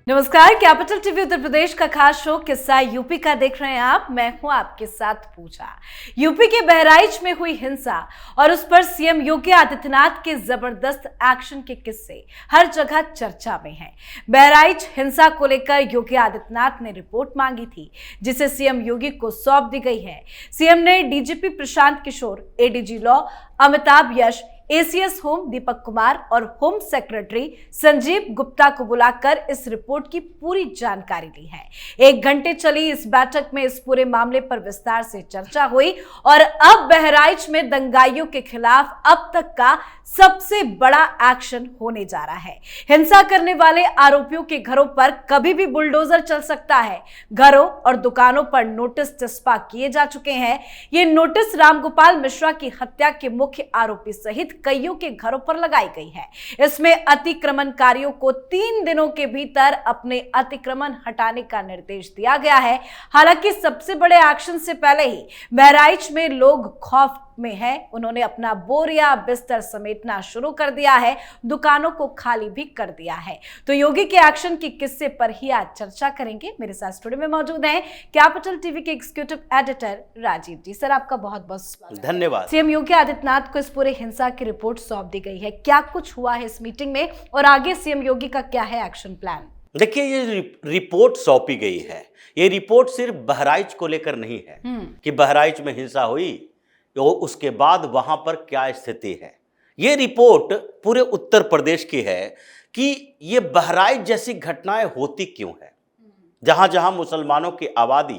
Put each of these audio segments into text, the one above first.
नमस्कार, capital TV Uttar Pradesh का खास शो किस्सा यूपी का देख रहे हैं आप। मैं हूं आपके साथ पूजा। यूपी के बहराइच में हुई हिंसा और उस पर सीएम योगी आदित्यनाथ के जबरदस्त एक्शन के किस्से हर जगह चर्चा में हैं। बहराइच हिंसा को लेकर योगी आदित्यनाथ ने रिपोर्ट मांगी थी, जिसे सीएम योगी को सौंप दी गई है। सीएम ने DGP Prashant Kishor, ADG law Amitabh यश, एसीएस होम दीपक कुमार और होम सेक्रेटरी संजीव गुप्ता को बुलाकर इस रिपोर्ट की पूरी जानकारी ली है। 1 घंटे चली इस बैठक में इस पूरे मामले पर विस्तार से चर्चा हुई और अब बहराइच में दंगाइयों के खिलाफ अब तक का सबसे बड़ा एक्शन होने जा रहा है। हिंसा करने वाले आरोपियों के घरों पर कभी भी बुलडोजर चल सकता है। घरों और दुकानों पर नोटिस चस्पा किए जा चुके हैं। ये नोटिस रामगोपाल मिश्रा की हत्या के मुख्य आरोपी सहित कईयों के घरों पर लगाई गई है। इसमें अतिक्रमणकारियों को 3 दिनों के भीतर अपने अतिक्रमण हटाने का निर्देश दिया गया है। हालांकि सबसे बड़े एक्शन से पहले ही बहराइच में लोग खौफ में है। उन्होंने अपना बोरिया बिस्तर समेटना शुरू कर दिया है, दुकानों को खाली भी कर दिया है। तो योगी के एक्शन की किस्से पर ही आज चर्चा करेंगे। मेरे साथ स्टूडियो में मौजूद हैं कैपिटल टीवी के एग्जीक्यूटिव एडिटर राजीव जी। सर, आपका बहुत बहुत स्वागत। धन्यवाद। सीएम योगी आदित्यनाथ को इस पूरे हिंसा की रिपोर्ट सौंप दी गई है। क्या कुछ हुआ है इस मीटिंग में और आगे सीएम योगी का क्या है एक्शन प्लान? देखिए, ये रिपोर्ट सौंपी गई है। ये रिपोर्ट सिर्फ बहराइच को लेकर नहीं है कि बहराइच में हिंसा हुई तो उसके बाद वहां पर क्या स्थिति है। ये रिपोर्ट पूरे उत्तर प्रदेश की है कि ये बहराइच जैसी घटनाएं होती क्यों है। जहां जहां मुसलमानों की आबादी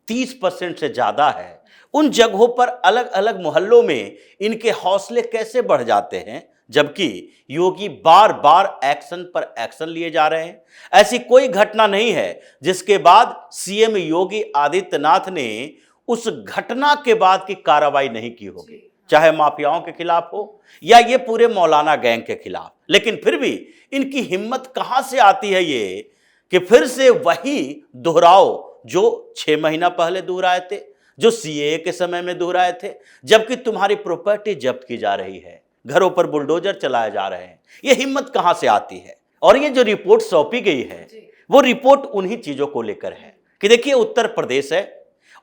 30% से ज्यादा है, उन जगहों पर अलग अलग मोहल्लों में इनके हौसले कैसे बढ़ जाते हैं, जबकि योगी बार बार एक्शन पर एक्शन लिए जा रहे हैं। ऐसी कोई घटना नहीं है जिसके बाद सीएम योगी आदित्यनाथ ने उस घटना के बाद की कार्रवाई नहीं की होगी, चाहे माफियाओं के खिलाफ हो या ये पूरे मौलाना गैंग के खिलाफ। लेकिन फिर भी इनकी हिम्मत कहां से आती है ये कि फिर से वही दोहराओ जो 6 महीना पहले दोहराए थे, जो सीएए के समय में दोहराए थे, जबकि तुम्हारी प्रॉपर्टी जब्त की जा रही है, घरों पर बुलडोजर चलाए जा रहे हैं। ये हिम्मत कहां से आती है? और ये जो रिपोर्ट सौंपी गई है वो रिपोर्ट उन्हीं चीजों को लेकर है कि देखिए, उत्तर प्रदेश है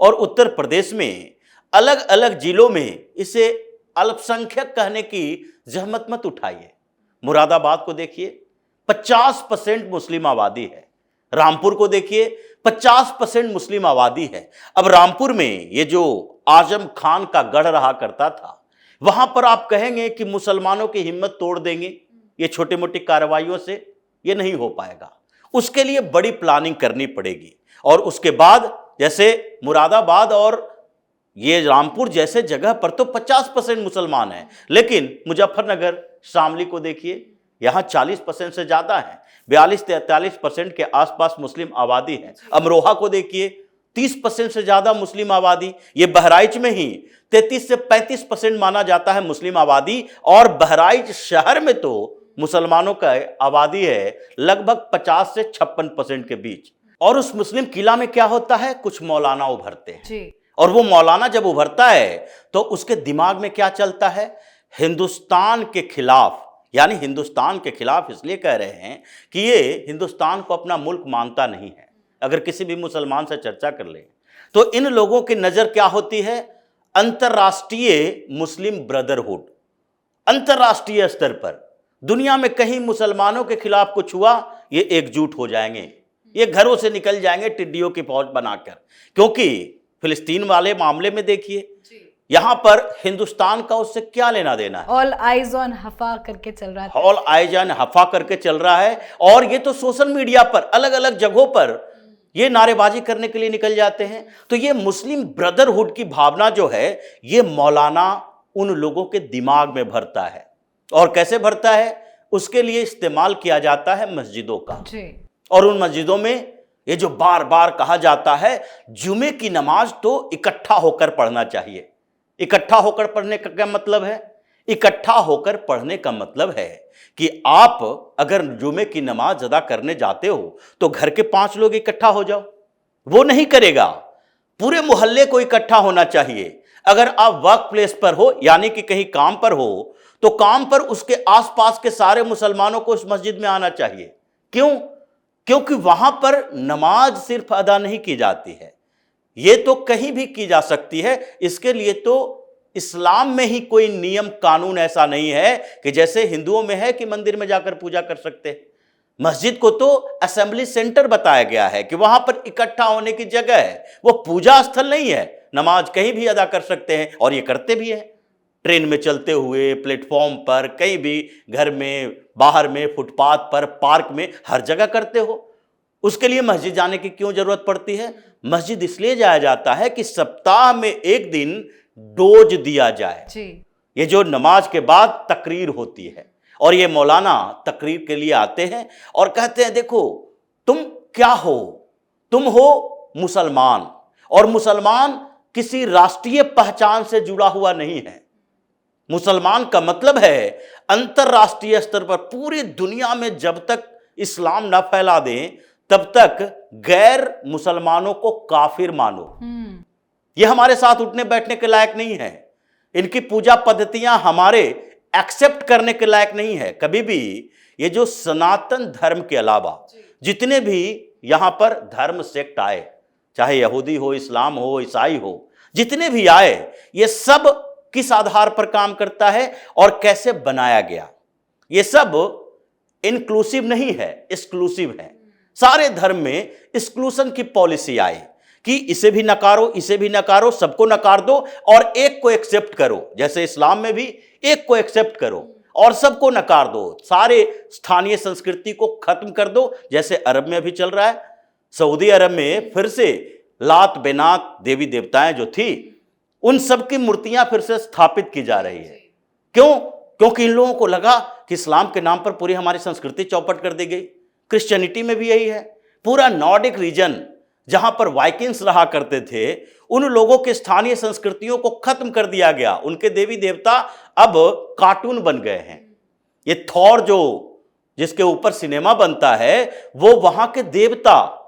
और उत्तर प्रदेश में अलग अलग जिलों में इसे अल्पसंख्यक कहने की जहमत मत उठाइए। मुरादाबाद को देखिए, 50% मुस्लिम आबादी है। रामपुर को देखिए, 50% मुस्लिम आबादी है। अब रामपुर में ये जो आजम खान का गढ़ रहा करता था, वहां पर आप कहेंगे कि मुसलमानों की हिम्मत तोड़ देंगे ये छोटी मोटी कार्रवाइयों से, ये नहीं हो पाएगा। उसके लिए बड़ी प्लानिंग करनी पड़ेगी। और उसके बाद जैसे मुरादाबाद और ये रामपुर जैसे जगह पर तो 50% मुसलमान हैं, लेकिन मुजफ्फरनगर, शामली को देखिए, यहाँ 40% से ज्यादा है। 42-43% के आसपास मुस्लिम आबादी है। अमरोहा को देखिए, 30% से ज्यादा मुस्लिम आबादी। ये बहराइच में ही 33 से 35% माना जाता है मुस्लिम आबादी। और बहराइच शहर में तो मुसलमानों का आबादी है लगभग 50 से 56% के बीच। और उस मुस्लिम किला में क्या होता है, कुछ मौलाना उभरते हैं जी। और वो मौलाना जब उभरता है तो उसके दिमाग में क्या चलता है, हिंदुस्तान के खिलाफ। यानी हिंदुस्तान के खिलाफ इसलिए कह रहे हैं कि ये हिंदुस्तान को अपना मुल्क मानता नहीं है। अगर किसी भी मुसलमान से चर्चा कर ले तो इन लोगों की नजर क्या होती है, अंतरराष्ट्रीय मुस्लिम ब्रदरहुड। अंतरराष्ट्रीय स्तर पर दुनिया में कहीं मुसलमानों के खिलाफ कुछ हुआ, ये एकजुट हो जाएंगे, ये घरों से निकल जाएंगे टिड्डियों की फौज बनाकर। क्योंकि फिलिस्तीन वाले मामले में देखिए, यहां पर हिंदुस्तान का उससे क्या लेना देना है। ऑल आइज ऑन हफा करके चल रहा है। ऑल आइज ऑन हफा करके चल रहा है। और ये तो सोशल मीडिया पर अलग अलग जगहों पर ये नारेबाजी करने के लिए निकल जाते हैं। तो ये मुस्लिम ब्रदरहुड की भावना जो है, ये मौलाना उन लोगों के दिमाग में भरता है। और कैसे भरता है, उसके लिए इस्तेमाल किया जाता है मस्जिदों का जी। और उन मस्जिदों में ये जो बार बार कहा जाता है, जुमे की नमाज तो इकट्ठा होकर पढ़ना चाहिए। इकट्ठा होकर पढ़ने का क्या मतलब है? इकट्ठा होकर पढ़ने का मतलब है कि आप अगर जुमे की नमाज अदा करने जाते हो तो घर के 5 लोग इकट्ठा हो जाओ। वो नहीं करेगा, पूरे मोहल्ले को इकट्ठा होना चाहिए। अगर आप वर्क प्लेस पर हो, यानी कि कहीं काम पर हो, तो काम पर उसके आसपास के सारे मुसलमानों को उस मस्जिद में आना चाहिए। क्यों? क्योंकि वहां पर नमाज सिर्फ अदा नहीं की जाती है, ये तो कहीं भी की जा सकती है। इसके लिए तो इस्लाम में ही कोई नियम कानून ऐसा नहीं है कि जैसे हिंदुओं में है कि मंदिर में जाकर पूजा कर सकते हैं। मस्जिद को तो असेंबली सेंटर बताया गया है कि वहां पर इकट्ठा होने की जगह है, वो पूजा स्थल नहीं है। नमाज कहीं भी अदा कर सकते हैं और ये करते भी हैं, ट्रेन में चलते हुए, प्लेटफॉर्म पर, कहीं भी, घर में, बाहर में, फुटपाथ पर, पार्क में, हर जगह करते हो। उसके लिए मस्जिद जाने की क्यों जरूरत पड़ती है? मस्जिद इसलिए जाया जाता है कि सप्ताह में एक दिन डोज दिया जाए जी। ये जो नमाज के बाद तकरीर होती है, और ये मौलाना तकरीर के लिए आते हैं और कहते हैं देखो तुम क्या हो, तुम हो मुसलमान, और मुसलमान किसी राष्ट्रीय पहचान से जुड़ा हुआ नहीं है। मुसलमान का मतलब है अंतरराष्ट्रीय स्तर पर पूरी दुनिया में जब तक इस्लाम ना फैला दें तब तक गैर मुसलमानों को काफिर मानो। ये हमारे साथ उठने बैठने के लायक नहीं है, इनकी पूजा पद्धतियां हमारे एक्सेप्ट करने के लायक नहीं है कभी भी। ये जो सनातन धर्म के अलावा जितने भी यहां पर धर्म सेक्ट आए, चाहे यहूदी हो, इस्लाम हो, ईसाई हो, जितने भी आए, ये सब किस आधार पर काम करता है और कैसे बनाया गया? ये सब इंक्लूसिव नहीं है, एक्सक्लूसिव है। सारे धर्म में एक्सक्लूशन की पॉलिसी आई कि इसे भी नकारो, इसे भी नकारो, सबको नकार दो और एक को एक्सेप्ट करो। जैसे इस्लाम में भी एक को एक्सेप्ट करो और सबको नकार दो, सारे स्थानीय संस्कृति को खत्म कर दो, जैसे अरब में अभी चल रहा है। सऊदी अरब में फिर से लात बेनात देवी देवताएं जो थी, उन सब की मूर्तियां फिर से स्थापित की जा रही है। क्यों? क्योंकि इन लोगों को लगा कि इस्लाम के नाम पर पूरी हमारी संस्कृति चौपट कर दी गई। क्रिश्चियनिटी में भी यही है। पूरा नॉर्डिक रीजन जहां पर वाइकिंग्स रहा करते थे, उन लोगों के स्थानीय संस्कृतियों को खत्म कर दिया गया। उनके देवी देवता अब कार्टून बन गए हैं। ये थॉर जो जिसके ऊपर सिनेमा बनता है, वो वहां के देवता,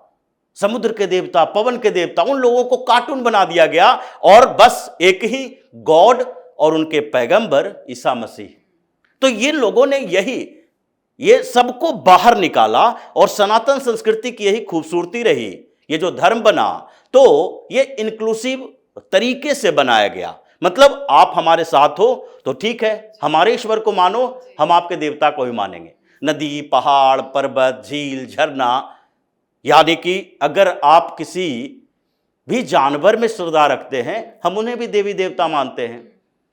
समुद्र के देवता, पवन के देवता, उन लोगों को कार्टून बना दिया गया और बस एक ही गॉड और उनके पैगंबर ईसा मसीह। तो ये लोगों ने ये सबको बाहर निकाला और सनातन संस्कृति की यही खूबसूरती रही। ये जो धर्म बना तो ये इंक्लूसिव तरीके से बनाया गया। मतलब आप हमारे साथ हो तो ठीक है, हमारे ईश्वर को मानो, हम आपके देवता को भी मानेंगे। नदी, पहाड़, पर्वत, झील, झरना, यानी कि अगर आप किसी भी जानवर में श्रद्धा रखते हैं, हम उन्हें भी देवी देवता मानते हैं।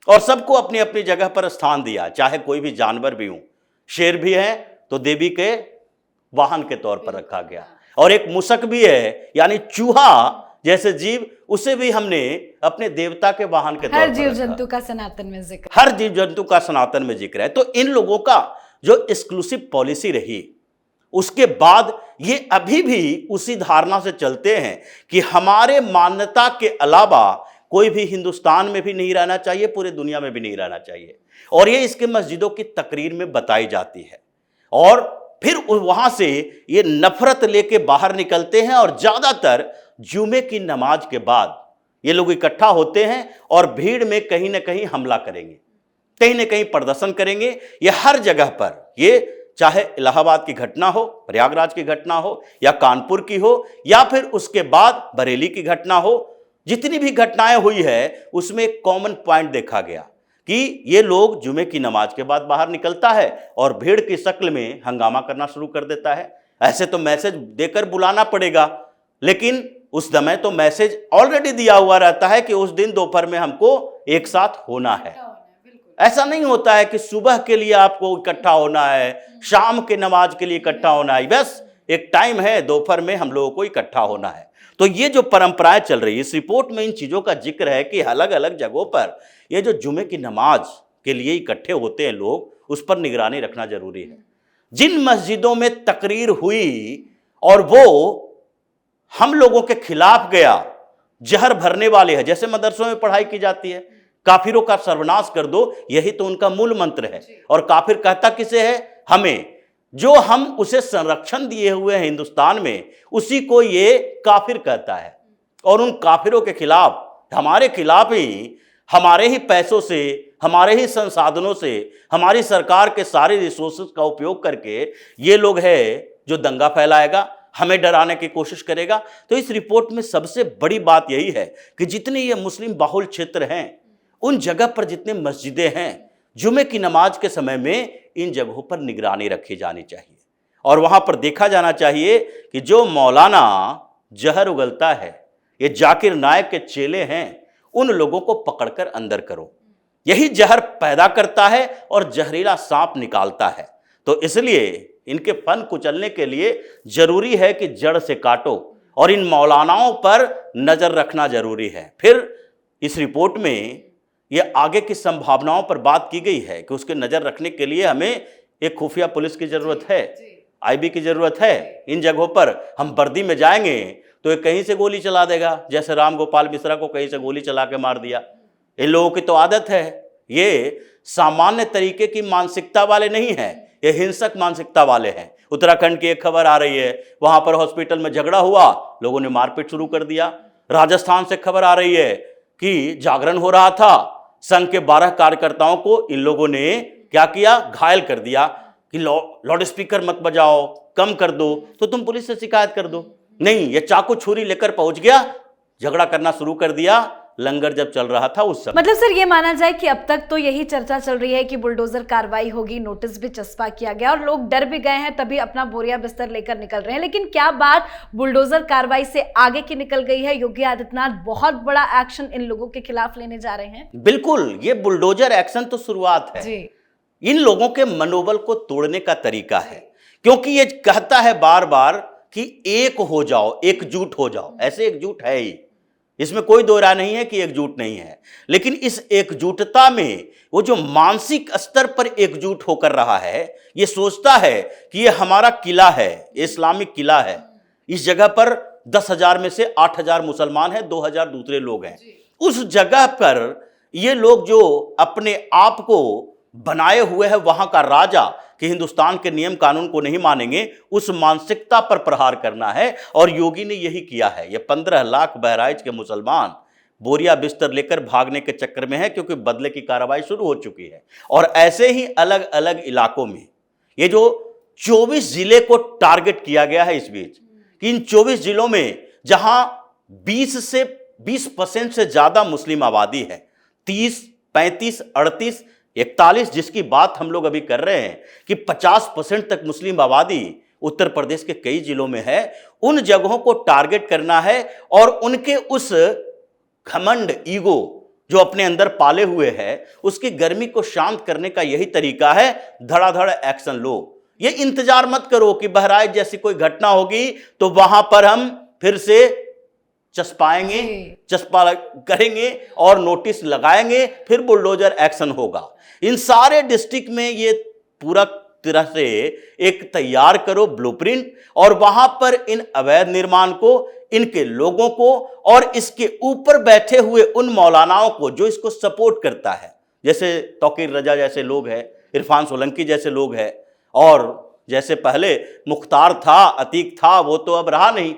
और सबको अपनी अपनी जगह पर स्थान दिया, चाहे कोई भी जानवर भी हो। शेर भी है तो देवी के वाहन के तौर पर रखा गया, और एक मूषक भी है यानी चूहा जैसे जीव, उसे भी हमने अपने देवता के वाहन के तौर पर हर जीव जंतु का सनातन में जिक्र, हर जीव जंतु का सनातन में जिक्र है। तो इन लोगों का जो एक्सक्लूसिव पॉलिसी रही, उसके बाद ये अभी भी उसी धारणा से चलते हैं कि हमारे मान्यता के अलावा कोई भी हिंदुस्तान में भी नहीं रहना चाहिए, पूरे दुनिया में भी नहीं रहना चाहिए। और ये इसके मस्जिदों की तकरीर में बताई जाती है, और फिर वहां से ये नफरत लेके बाहर निकलते हैं और ज्यादातर जुमे की नमाज के बाद ये लोग इकट्ठा होते हैं और भीड़ में कहीं ना कहीं हमला करेंगे, कहीं ना कहीं प्रदर्शन करेंगे। ये हर जगह पर, ये चाहे इलाहाबाद की घटना हो, प्रयागराज की घटना हो, या कानपुर की हो, या फिर उसके बाद बरेली की घटना हो, जितनी भी घटनाएं हुई है उसमें एक कॉमन पॉइंट देखा गया कि ये लोग जुमे की नमाज के बाद बाहर निकलता है और भीड़ की शक्ल में हंगामा करना शुरू कर देता है। ऐसे तो मैसेज देकर बुलाना पड़ेगा, लेकिन उस समय तो मैसेज ऑलरेडी दिया हुआ रहता है कि उस दिन दोपहर में हमको एक साथ होना है। ऐसा नहीं होता है कि सुबह के लिए आपको इकट्ठा होना है, शाम के नमाज के लिए इकट्ठा होना है, बस एक टाइम है, दोपहर में हम लोगों को इकट्ठा होना है। तो ये जो परंपराएं चल रही है, इस रिपोर्ट में इन चीजों का जिक्र है कि अलग अलग जगहों पर ये जो जुमे की नमाज के लिए इकट्ठे होते हैं लोग, उस पर निगरानी रखना जरूरी है। जिन मस्जिदों में तकरीर हुई और वो हम लोगों के खिलाफ गया, जहर भरने वाले हैं, जैसे मदरसों में पढ़ाई की जाती है, काफिरों का सर्वनाश कर दो, यही तो उनका मूल मंत्र है। और काफिर कहता किसे है? हमें। जो हम उसे संरक्षण दिए हुए हैं हिंदुस्तान में, उसी को ये काफिर कहता है। और उन काफिरों के खिलाफ, हमारे खिलाफ ही, हमारे ही पैसों से, हमारे ही संसाधनों से, हमारी सरकार के सारे रिसोर्सेज का उपयोग करके ये लोग है जो दंगा फैलाएगा, हमें डराने की कोशिश करेगा। तो इस रिपोर्ट में सबसे बड़ी बात यही है कि जितने ये मुस्लिम बाहुल क्षेत्र हैं, उन जगह पर जितने मस्जिदें हैं, जुमे की नमाज के समय में इन जगहों पर निगरानी रखी जानी चाहिए और वहां पर देखा जाना चाहिए कि जो मौलाना जहर उगलता है, ये जाकिर नायक के चेले हैं, उन लोगों को पकड़कर अंदर करो। यही जहर पैदा करता है और जहरीला सांप निकालता है। तो इसलिए इनके फन कुचलने के लिए जरूरी है कि जड़ से काटो और इन मौलानाओं पर नजर रखना जरूरी है। फिर इस रिपोर्ट में ये आगे की संभावनाओं पर बात की गई है कि उसके नजर रखने के लिए हमें एक खुफिया पुलिस की जरूरत है, आईबी की जरूरत है। इन जगहों पर हम वर्दी में जाएंगे तो ये कहीं से गोली चला देगा, जैसे राम गोपाल मिश्रा को कहीं से गोली चला के मार दिया। इन लोगों की तो आदत है, ये सामान्य तरीके की मानसिकता वाले नहीं हैं, ये हिंसक मानसिकता वाले हैं। उत्तराखंड की एक खबर आ रही है, वहां पर हॉस्पिटल में झगड़ा हुआ, लोगों ने मारपीट शुरू कर दिया। राजस्थान से खबर आ रही है कि जागरण हो रहा था, संघ के 12 कार्यकर्ताओं को इन लोगों ने क्या किया, घायल कर दिया कि लाउड स्पीकर मत बजाओ, कम कर दो, तो तुम पुलिस से शिकायत कर दो। नहीं, ये चाकू छुरी लेकर पहुंच गया, झगड़ा करना शुरू कर दिया। लंगर जब चल रहा था उस समय। मतलब सर ये माना जाए कि अब तक तो यही चर्चा चल रही है कि बुलडोजर कार्रवाई होगी, नोटिस भी चस्पा किया गया और लोग डर भी गए हैं, तभी अपना बोरिया बिस्तर लेकर निकल रहे हैं। लेकिन क्या बात बुलडोजर कार्रवाई से आगे की निकल गई है? योगी आदित्यनाथ बहुत बड़ा एक्शन इन लोगों के खिलाफ लेने जा रहे हैं। बिल्कुल, ये बुलडोजर एक्शन तो शुरुआत है जी। इन लोगों के मनोबल को तोड़ने का तरीका है, क्योंकि ये कहता है बार बार कि एक हो जाओ, एकजुट हो जाओ। ऐसे एकजुट है ही, इसमें कोई दो राय नहीं है कि एकजुट नहीं है, लेकिन इस एकजुटता में वो जो मानसिक स्तर पर एकजुट होकर रहा है, ये सोचता है कि ये हमारा किला है, इस्लामिक किला है, इस जगह पर 10,000 में से 8,000 मुसलमान हैं, 2,000 दूसरे लोग हैं। उस जगह पर ये लोग जो अपने आप को बनाए हुए हैं वहां का राजा, कि हिंदुस्तान के नियम कानून को नहीं मानेंगे, उस मानसिकता पर प्रहार करना है। और योगी ने यही किया है। ये 15 लाख बहराइच के मुसलमान बोरिया बिस्तर लेकर भागने के चक्कर में है, क्योंकि बदले की कार्रवाई शुरू हो चुकी है। और ऐसे ही अलग अलग इलाकों में ये जो 24 जिले को टारगेट किया गया है इस बीच, कि इन 24 जिलों में जहां 20% से ज्यादा मुस्लिम आबादी है, 30, 35, 38, 41, जिसकी बात हम लोग अभी कर रहे हैं कि 50% तक मुस्लिम आबादी उत्तर प्रदेश के कई जिलों में है, उन जगहों को टारगेट करना है और उनके उस घमंड, ईगो जो अपने अंदर पाले हुए है, उसकी गर्मी को शांत करने का यही तरीका है। धड़ाधड़ एक्शन लो। ये इंतजार मत करो कि बहराइच जैसी कोई घटना होगी तो वहां पर हम फिर से चस्पा करेंगे और नोटिस लगाएंगे, फिर बुलडोजर एक्शन होगा। इन सारे डिस्ट्रिक्ट में ये पूरा तरह से एक तैयार करो ब्लूप्रिंट, और वहां पर इन अवैध निर्माण को, इनके लोगों को और इसके ऊपर बैठे हुए उन मौलानाओं को जो इसको सपोर्ट करता है, जैसे तौकीर रजा जैसे लोग हैं, इरफान सोलंकी जैसे लोग हैं, और जैसे पहले मुख्तार था, अतीक था, वो तो अब रहा नहीं।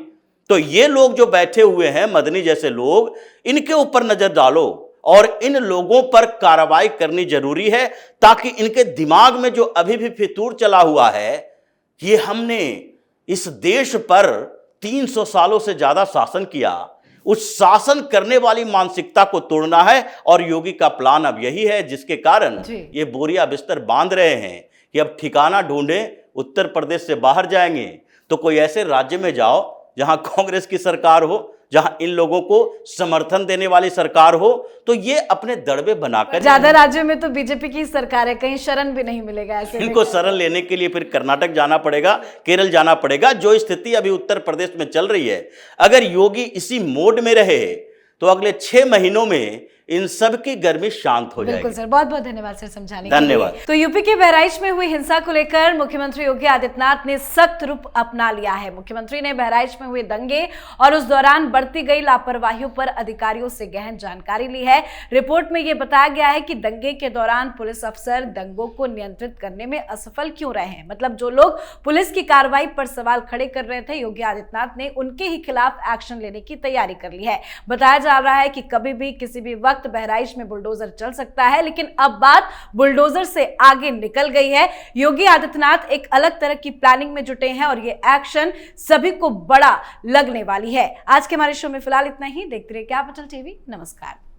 तो ये लोग जो बैठे हुए हैं, मदनी जैसे लोग, इनके ऊपर नजर डालो और इन लोगों पर कार्रवाई करनी जरूरी है, ताकि इनके दिमाग में जो अभी भी फितूर चला हुआ है कि हमने इस देश पर 300 सालों से ज्यादा शासन किया, उस शासन करने वाली मानसिकता को तोड़ना है। और योगी का प्लान अब यही है, जिसके कारण ये बोरिया बिस्तर बांध रहे हैं कि अब ठिकाना ढूंढे, उत्तर प्रदेश से बाहर जाएंगे तो कोई ऐसे राज्य में जाओ जहां कांग्रेस की सरकार हो, जहां इन लोगों को समर्थन देने वाली सरकार हो, तो ये अपने दड़बे बनाकर, ज्यादा राज्यों में तो बीजेपी की सरकार है, कहीं शरण भी नहीं मिलेगा ऐसे। इनको शरण लेने के लिए फिर कर्नाटक जाना पड़ेगा, केरल जाना पड़ेगा। जो स्थिति अभी उत्तर प्रदेश में चल रही है, अगर योगी इसी मोड में रहे तो अगले 6 महीनों में इन सब की गर्मी शांत हो जाएगी। बिल्कुल सर, बहुत बहुत धन्यवाद सर समझाने के लिए। धन्यवाद। तो यूपी के बहराइच में हुई हिंसा को लेकर मुख्यमंत्री योगी आदित्यनाथ ने सख्त रूप अपना लिया है। मुख्यमंत्री ने बहराइच में हुए दंगे और उस दौरान बरती गई लापरवाहियों पर अधिकारियों से गहन जानकारी ली है। रिपोर्ट में यह बताया गया है कि दंगे के दौरान पुलिस अफसर दंगों को नियंत्रित करने में असफल क्यों रहे हैं। मतलब जो लोग पुलिस की कार्रवाई पर सवाल खड़े कर रहे थे, योगी आदित्यनाथ ने उनके ही खिलाफ एक्शन लेने की तैयारी कर ली है। बताया जा रहा है कि कभी भी किसी भी वक्त वक्त बहराइच में बुलडोजर चल सकता है, लेकिन अब बात बुलडोजर से आगे निकल गई है। योगी आदित्यनाथ एक अलग तरह की प्लानिंग में जुटे हैं और ये एक्शन सभी को बड़ा लगने वाली है। आज के हमारे शो में फिलहाल इतना ही। देखते रहिए कैपिटल टीवी। नमस्कार।